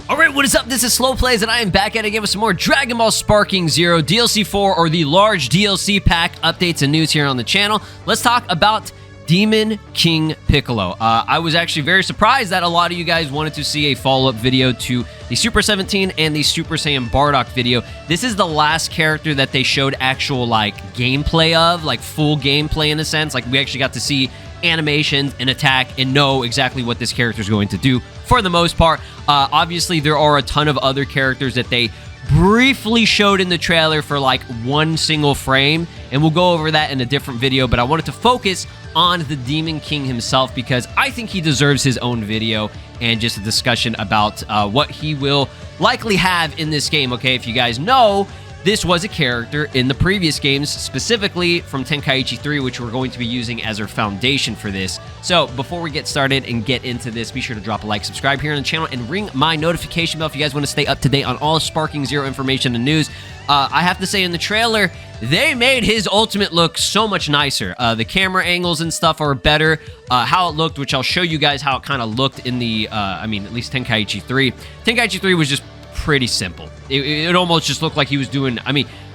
Alright, what is up? This is SLOplays, and I am back at it again with some more Dragon Ball Sparking Zero DLC 4, or the large DLC pack updates and news here on the channel. Let's talk about Demon King Piccolo. I was actually very surprised that a lot of you guys wanted to see a follow-up video to the Super 17 and the Super Saiyan Bardock video. This is the last character that they showed actual, like, gameplay of, like, full gameplay in a sense. Like, we actually got to see animations and attack and know exactly what this character is going to do for the most part. Obviously, there are a ton of other characters that they briefly showed in the trailer for like one single frame, and we'll go over that in a different video, but I wanted to focus on the Demon King himself because I think he deserves his own video and just a discussion about what he will likely have in this game. Okay, if you guys know, this was a character in the previous games, specifically from Tenkaichi 3, which we're going to be using as our foundation for this. So before we get started and get into this, be sure to drop a like, subscribe here on the channel, and ring my notification bell if you guys want to stay up to date on all Sparking Zero information and news. I have to say, in the trailer, they made his ultimate look so much nicer. The camera angles and stuff are better. How it looked, which I'll show you guys how it kind of looked in the, at least Tenkaichi 3. Tenkaichi 3 was just pretty simple. It almost just looked like he was doing,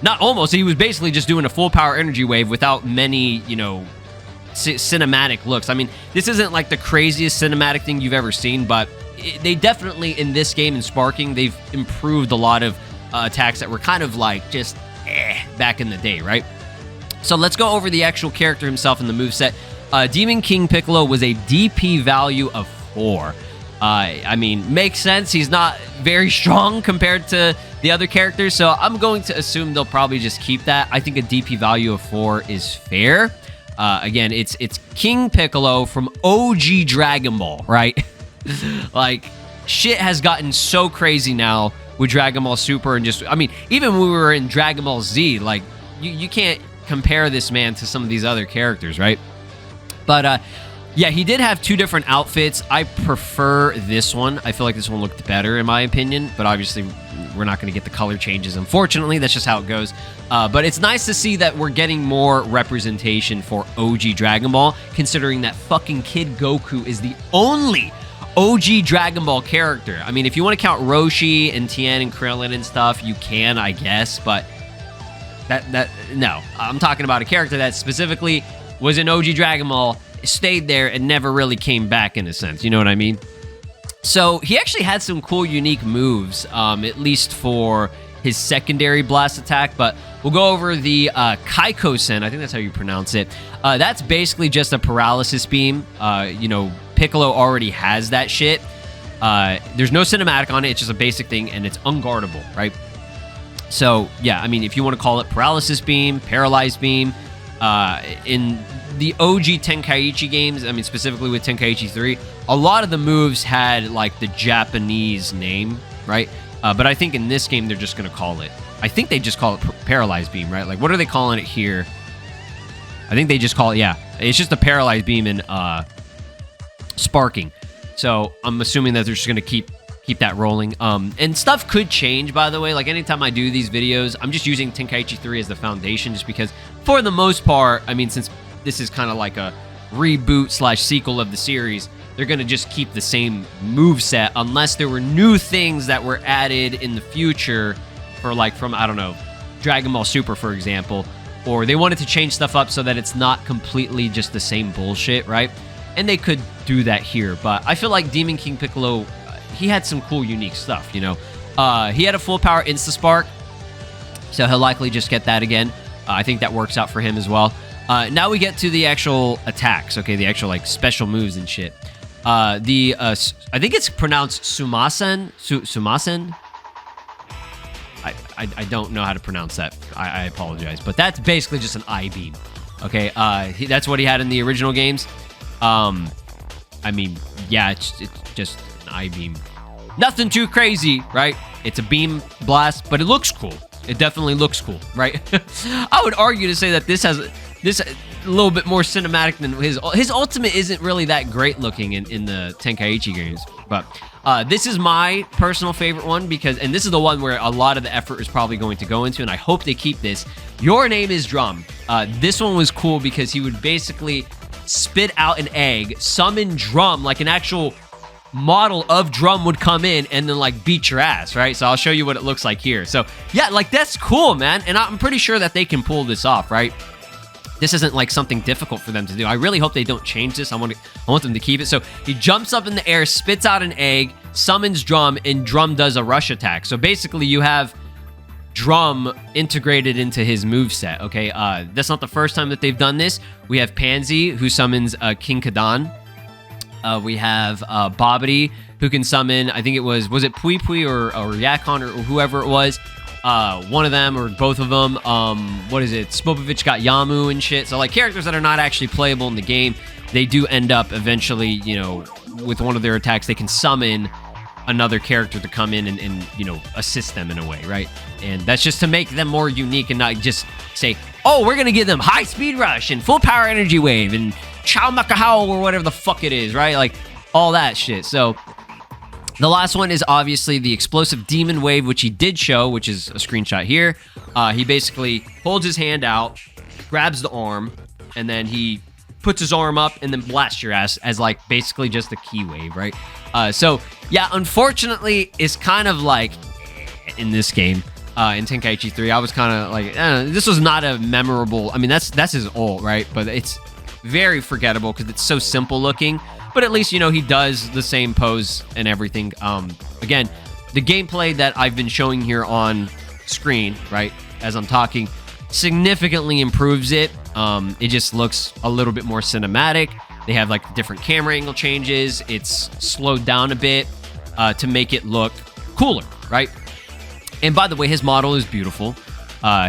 not almost, he was basically just doing a full power energy wave without many, cinematic looks. This isn't like the craziest cinematic thing you've ever seen, but they definitely, in this game in Sparking, they've improved a lot of attacks that were kind of like just back in the day, right? So let's go over the actual character himself and the moveset. Demon King Piccolo was a DP value of 4. Makes sense. He's not very strong compared to the other characters, so I'm going to assume they'll probably just keep that. I think a DP value of 4 is fair. Again, it's King Piccolo from OG Dragon Ball, right? Like, shit has gotten so crazy now with Dragon Ball Super, and just, even when we were in Dragon Ball Z, like, you can't compare this man to some of these other characters, right? But, yeah, he did have 2 different outfits. I prefer this one. I feel like this one looked better, in my opinion. But obviously, we're not going to get the color changes, unfortunately. That's just how it goes. But it's nice to see that we're getting more representation for OG Dragon Ball, considering that fucking Kid Goku is the only OG Dragon Ball character. If you want to count Roshi and Tien and Krillin and stuff, you can, I guess. But no. I'm talking about a character that specifically was in OG Dragon Ball, stayed there, and never really came back, in a sense. You know what I mean? So he actually had some cool, unique moves, at least for his secondary blast attack, but we'll go over the Kaikosen. I think that's how you pronounce it. That's basically just a paralysis beam. Piccolo already has that shit. There's no cinematic on it. It's just a basic thing, and it's unguardable, right? So, yeah, if you want to call it paralysis beam, paralyzed beam, in the OG Tenkaichi games, specifically with Tenkaichi 3, a lot of the moves had, like, the Japanese name, right? But I think in this game, they're just going to call it, I think they just call it Paralyzed Beam, right? Like, what are they calling it here? I think they just call it, yeah, it's just a Paralyzed Beam in Sparking. So I'm assuming that they're just going to keep that rolling. And stuff could change, by the way. Like, anytime I do these videos, I'm just using Tenkaichi 3 as the foundation, just because, for the most part, since this is kind of like a reboot / sequel of the series, they're going to just keep the same moveset unless there were new things that were added in the future for, like, from, I don't know, Dragon Ball Super, for example, or they wanted to change stuff up so that it's not completely just the same bullshit, right? And they could do that here, but I feel like Demon King Piccolo, he had some cool, unique stuff, He had a full power Insta-Spark, so he'll likely just get that again. I think that works out for him as well. Now we get to the actual attacks, okay? The actual, like, special moves and shit. I think it's pronounced Sumasen? Sumasen? I don't know how to pronounce that. I apologize. But that's basically just an I-beam, okay? That's what he had in the original games. Yeah, it's just an I-beam. Nothing too crazy, right? It's a beam blast, but it looks cool. It definitely looks cool, right? I would argue to say that this has a little bit more cinematic than his ultimate isn't really that great looking in the Tenkaichi games, but this is my personal favorite one because, and this is the one where a lot of the effort is probably going to go into, and I hope they keep this. Your Name is Drum. This one was cool because he would basically spit out an egg, summon Drum, like an actual model of Drum would come in and then like beat your ass, right? So I'll show you what it looks like here. So yeah, like that's cool, man. And I'm pretty sure that they can pull this off, right? This isn't like something difficult for them to do. I really hope they don't change this. I want them to keep it. So he jumps up in the air, spits out an egg, summons Drum, and Drum does a rush attack. So basically you have Drum integrated into his moveset, okay? That's not the first time that they've done this. We have Pansy, who summons King Kadan. We have Bobbity, who can summon, I think it was it Pui Pui or Yakon or whoever it was. One of them or both of them. What is it? Spopovich got Yamu and shit. So like characters that are not actually playable in the game, they do end up eventually, you know, with one of their attacks, they can summon another character to come in and you know, assist them in a way, right? And that's just to make them more unique and not just say, oh, we're going to give them high speed rush and full power energy wave and chow makahao or whatever the fuck it is, right? Like all that shit. So the last one is obviously the explosive demon wave, which he did show, which is a screenshot here. He basically holds his hand out, grabs the arm, and then he puts his arm up and then blasts your ass as like basically just a key wave, right? So yeah, unfortunately, it's kind of like in this game, in Tenkaichi 3, I was kind of like, this was not a memorable. I mean, that's his ult, right? But it's very forgettable because it's so simple looking. But at least, you know, he does the same pose and everything. Again, the gameplay that I've been showing here on screen, right, as I'm talking, significantly improves it. It just looks a little bit more cinematic. They have like different camera angle changes. It's slowed down a bit to make it look cooler, right? And by the way, his model is beautiful.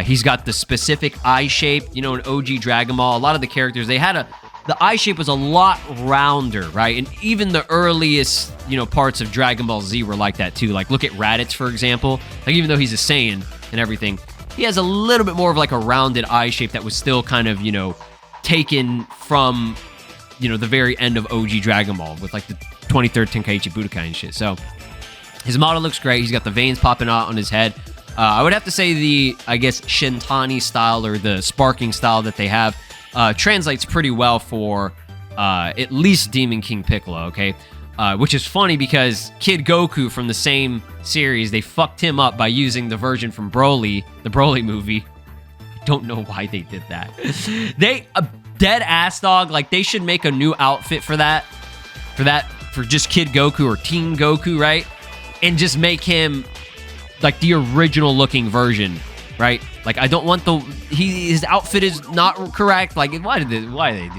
He's got the specific eye shape. You know, in OG Dragon Ball, a lot of the characters, they had the eye shape was a lot rounder, right? And even the earliest, you know, parts of Dragon Ball Z were like that too. Like, look at Raditz, for example. Like, even though he's a Saiyan and everything, he has a little bit more of like a rounded eye shape that was still kind of, you know, taken from, you know, the very end of OG Dragon Ball with like the 23rd Tenkaichi Budokai and shit. So his model looks great. He's got the veins popping out on his head. I would have to say the, I guess, Shintani style or the sparking style that they have translates pretty well for at least Demon King Piccolo, okay? Which is funny because Kid Goku from the same series, they fucked him up by using the version from Broly, the Broly movie. I don't know why they did that. A dead ass dog, like they should make a new outfit for just Kid Goku or Teen Goku, right? And just make him like the original looking version, right? Like I don't want his outfit is not correct. Like why did they do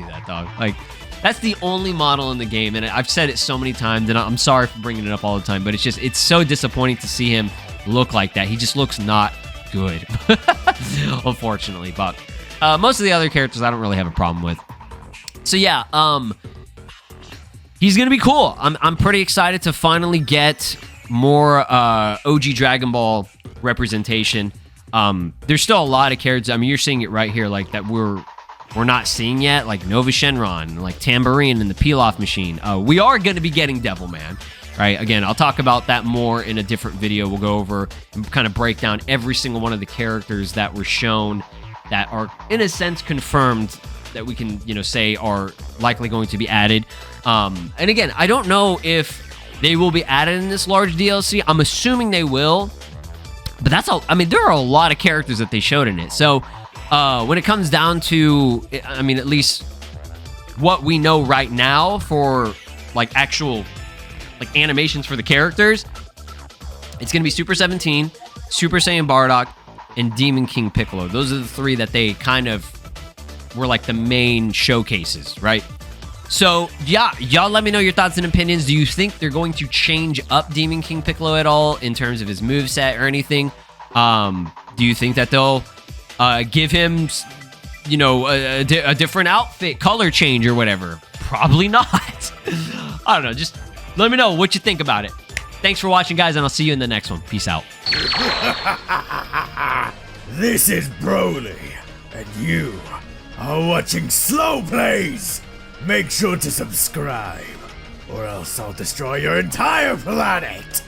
that, dog? Like that's the only model in the game, and I've said it so many times, and I'm sorry for bringing it up all the time, but it's so disappointing to see him look like that. He just looks not good, unfortunately. But most of the other characters I don't really have a problem with. So yeah, he's gonna be cool. I'm pretty excited to finally get more OG Dragon Ball representation. There's still a lot of characters. I mean, you're seeing it right here, like that we're not seeing yet, like Nova Shenron, like Tambourine and the Pilaf Machine. We are going to be getting Devilman, right? Again, I'll talk about that more in a different video. We'll go over and kind of break down every single one of the characters that were shown that are, in a sense, confirmed that we can, you know, say are likely going to be added. And again, I don't know if they will be added in this large DLC. I'm assuming they will. But I mean, there are a lot of characters that they showed in it. So when it comes down to, I mean, at least what we know right now for like actual like animations for the characters, it's going to be Super 17, Super Saiyan Bardock, and Demon King Piccolo. Those are the three that they kind of were like the main showcases, right? So, yeah, y'all let me know your thoughts and opinions. Do you think they're going to change up Demon King Piccolo at all in terms of his moveset or anything? Do you think that they'll give him, you know, a different outfit, color change or whatever? Probably not. I don't know. Just let me know what you think about it. Thanks for watching, guys, and I'll see you in the next one. Peace out. This is Broly, and you are watching SLOplays. Make sure to subscribe, or else I'll destroy your entire planet!